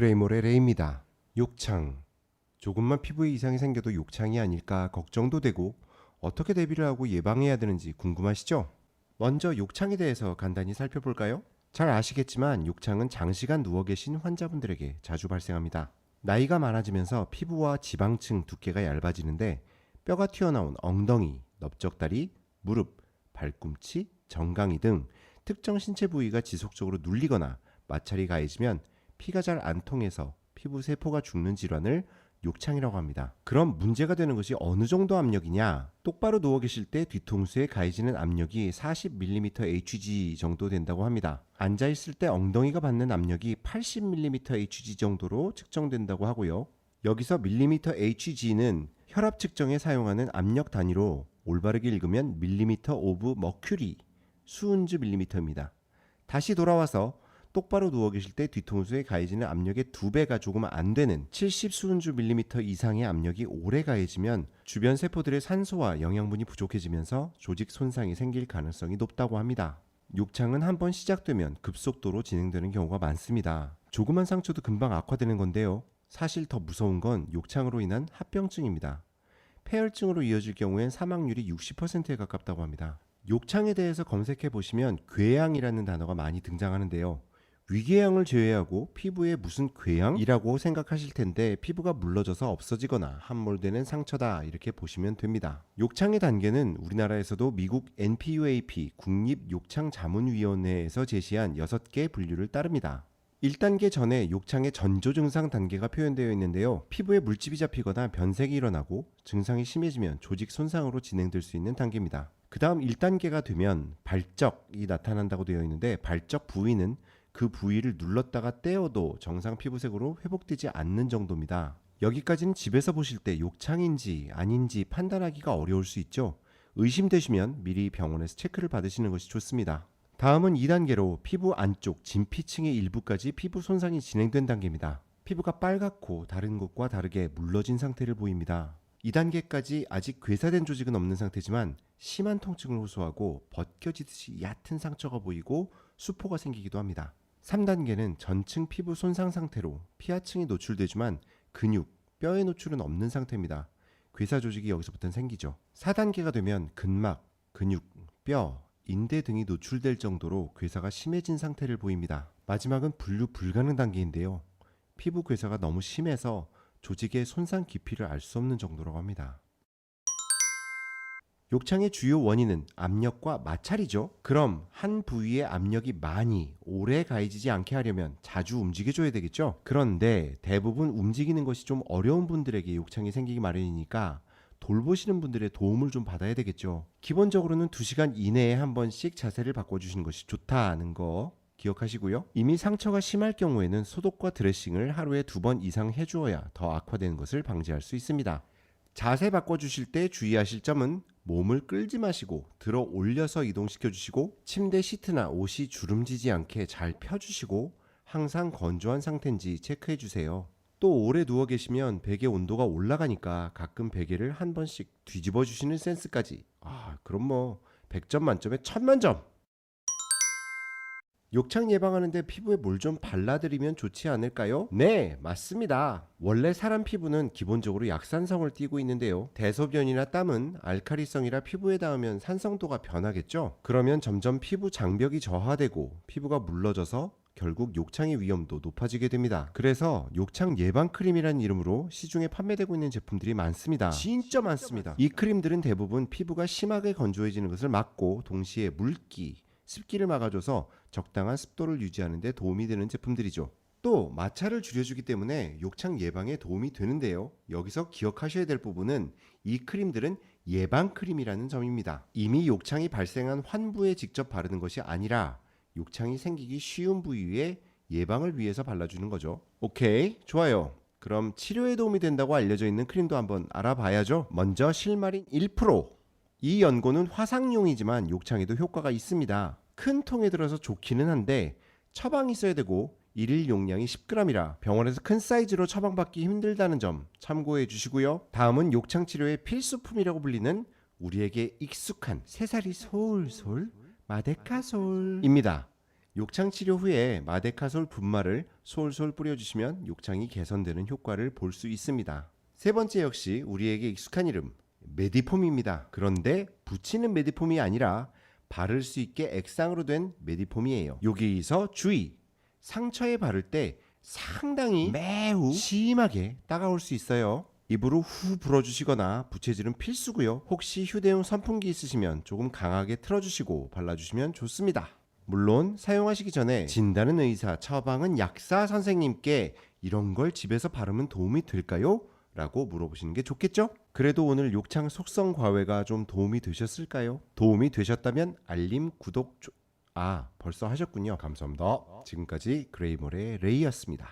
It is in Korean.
그레이몰의 레이입니다. 욕창. 조금만 피부에 이상이 생겨도 욕창이 아닐까 걱정도 되고 어떻게 대비를 하고 예방해야 되는지 궁금하시죠? 먼저 욕창에 대해서 간단히 살펴볼까요? 잘 아시겠지만 욕창은 장시간 누워 계신 환자분들에게 자주 발생합니다. 나이가 많아지면서 피부와 지방층 두께가 얇아지는데 뼈가 튀어나온 엉덩이, 넓적다리, 무릎, 발꿈치, 정강이 등 특정 신체 부위가 지속적으로 눌리거나 마찰이 가해지면 피가 잘 안 통해서 피부 세포가 죽는 질환을 욕창이라고 합니다. 그럼 문제가 되는 것이 어느 정도 압력이냐? 똑바로 누워 계실 때 뒤통수에 가해지는 압력이 40mmHg 정도 된다고 합니다. 앉아 있을 때 엉덩이가 받는 압력이 80mmHg 정도로 측정된다고 하고요. 여기서 mmHg는 혈압 측정에 사용하는 압력 단위로 올바르게 읽으면 밀리미터 오브 머큐리, 수은주 밀리미터입니다. 다시 돌아와서 똑바로 누워 계실 때 뒤통수에 가해지는 압력의 2배가 조금 안 되는 70 수은주 밀리미터 이상의 압력이 오래 가해지면 주변 세포들의 산소와 영양분이 부족해지면서 조직 손상이 생길 가능성이 높다고 합니다. 욕창은 한번 시작되면 급속도로 진행되는 경우가 많습니다. 조그만 상처도 금방 악화되는 건데요. 사실 더 무서운 건 욕창으로 인한 합병증입니다. 폐혈증으로 이어질 경우엔 사망률이 60%에 가깝다고 합니다. 욕창에 대해서 검색해 보시면 궤양이라는 단어가 많이 등장하는데요. 위궤양을 제외하고 피부에 무슨 궤양이라고 생각하실 텐데 피부가 물러져서 없어지거나 함몰되는 상처다 이렇게 보시면 됩니다. 욕창의 단계는 우리나라에서도 미국 NPUAP 국립욕창자문위원회에서 제시한 6개 분류를 따릅니다. 1단계 전에 욕창의 전조 증상 단계가 표현되어 있는데요. 피부에 물집이 잡히거나 변색이 일어나고 증상이 심해지면 조직 손상으로 진행될 수 있는 단계입니다. 그 다음 1단계가 되면 발적이 나타난다고 되어 있는데 발적 부위는 그 부위를 눌렀다가 떼어도 정상 피부색으로 회복되지 않는 정도입니다. 여기까지는 집에서 보실 때 욕창인지 아닌지 판단하기가 어려울 수 있죠. 의심되시면 미리 병원에서 체크를 받으시는 것이 좋습니다. 다음은 2단계로 피부 안쪽 진피층의 일부까지 피부 손상이 진행된 단계입니다. 피부가 빨갛고 다른 곳과 다르게 물러진 상태를 보입니다. 2단계까지 아직 괴사된 조직은 없는 상태지만 심한 통증을 호소하고 벗겨지듯이 얕은 상처가 보이고 수포가 생기기도 합니다. 3단계는 전층 피부 손상 상태로 피하층이 노출되지만 근육, 뼈의 노출은 없는 상태입니다. 괴사 조직이 여기서부터는 생기죠. 4단계가 되면 근막, 근육, 뼈, 인대 등이 노출될 정도로 괴사가 심해진 상태를 보입니다. 마지막은 분류 불가능 단계인데요. 피부 괴사가 너무 심해서 조직의 손상 깊이를 알 수 없는 정도라고 합니다. 욕창의 주요 원인은 압력과 마찰이죠. 그럼 한 부위의 압력이 많이 오래 가해지지 않게 하려면 자주 움직여줘야 되겠죠. 그런데 대부분 움직이는 것이 좀 어려운 분들에게 욕창이 생기기 마련이니까 돌보시는 분들의 도움을 좀 받아야 되겠죠. 기본적으로는 2시간 이내에 한 번씩 자세를 바꿔주시는 것이 좋다는 거 기억하시고요. 이미 상처가 심할 경우에는 소독과 드레싱을 하루에 2번 이상 해주어야 더 악화되는 것을 방지할 수 있습니다. 자세 바꿔주실 때 주의하실 점은 몸을 끌지 마시고 들어 올려서 이동시켜 주시고 침대 시트나 옷이 주름지지 않게 잘 펴주시고 항상 건조한 상태인지 체크해 주세요. 또 오래 누워 계시면 베개 온도가 올라가니까 가끔 베개를 한 번씩 뒤집어 주시는 센스까지. 그럼 뭐 100점 만점에 1000만점! 욕창 예방하는데 피부에 뭘 좀 발라드리면 좋지 않을까요? 네, 맞습니다. 원래 사람 피부는 기본적으로 약산성을 띠고 있는데요. 대소변이나 땀은 알칼리성이라 피부에 닿으면 산성도가 변하겠죠? 그러면 점점 피부 장벽이 저하되고 피부가 물러져서 결국 욕창의 위험도 높아지게 됩니다. 그래서 욕창 예방 크림이라는 이름으로 시중에 판매되고 있는 제품들이 많습니다. 진짜 많습니다. 이 크림들은 대부분 피부가 심하게 건조해지는 것을 막고 동시에 물기, 습기를 막아줘서 적당한 습도를 유지하는 데 도움이 되는 제품들이죠. 또 마찰을 줄여주기 때문에 욕창 예방에 도움이 되는데요. 여기서 기억하셔야 될 부분은 이 크림들은 예방 크림이라는 점입니다. 이미 욕창이 발생한 환부에 직접 바르는 것이 아니라 욕창이 생기기 쉬운 부위에 예방을 위해서 발라주는 거죠. 오케이, 좋아요. 그럼 치료에 도움이 된다고 알려져 있는 크림도 한번 알아봐야죠. 먼저 실마린 1%. 이 연고는 화상용이지만 욕창에도 효과가 있습니다. 큰 통에 들어서 좋기는 한데 처방이 있어야 되고 일일 용량이 10g이라 병원에서 큰 사이즈로 처방받기 힘들다는 점 참고해 주시고요. 다음은 욕창 치료의 필수품이라고 불리는 우리에게 익숙한 새살이 솔솔 마데카솔입니다. 욕창 치료 후에 마데카솔 분말을 솔솔 뿌려주시면 욕창이 개선되는 효과를 볼 수 있습니다. 세 번째 역시 우리에게 익숙한 이름, 메디폼입니다. 그런데 붙이는 메디폼이 아니라 바를 수 있게 액상으로 된 메디폼이에요. 여기서 주의! 상처에 바를 때 상당히 매우 심하게 따가울 수 있어요. 입으로 후 불어주시거나 부채질은 필수고요. 혹시 휴대용 선풍기 있으시면 조금 강하게 틀어주시고 발라주시면 좋습니다. 물론 사용하시기 전에 진단은 의사, 처방은 약사 선생님께 이런 걸 집에서 바르면 도움이 될까요? 라고 물어보시는 게 좋겠죠? 그래도 오늘 욕창 속성 과외가 좀 도움이 되셨을까요? 도움이 되셨다면 알림, 구독, 벌써 하셨군요. 감사합니다. 지금까지 그레이몰의 레이였습니다.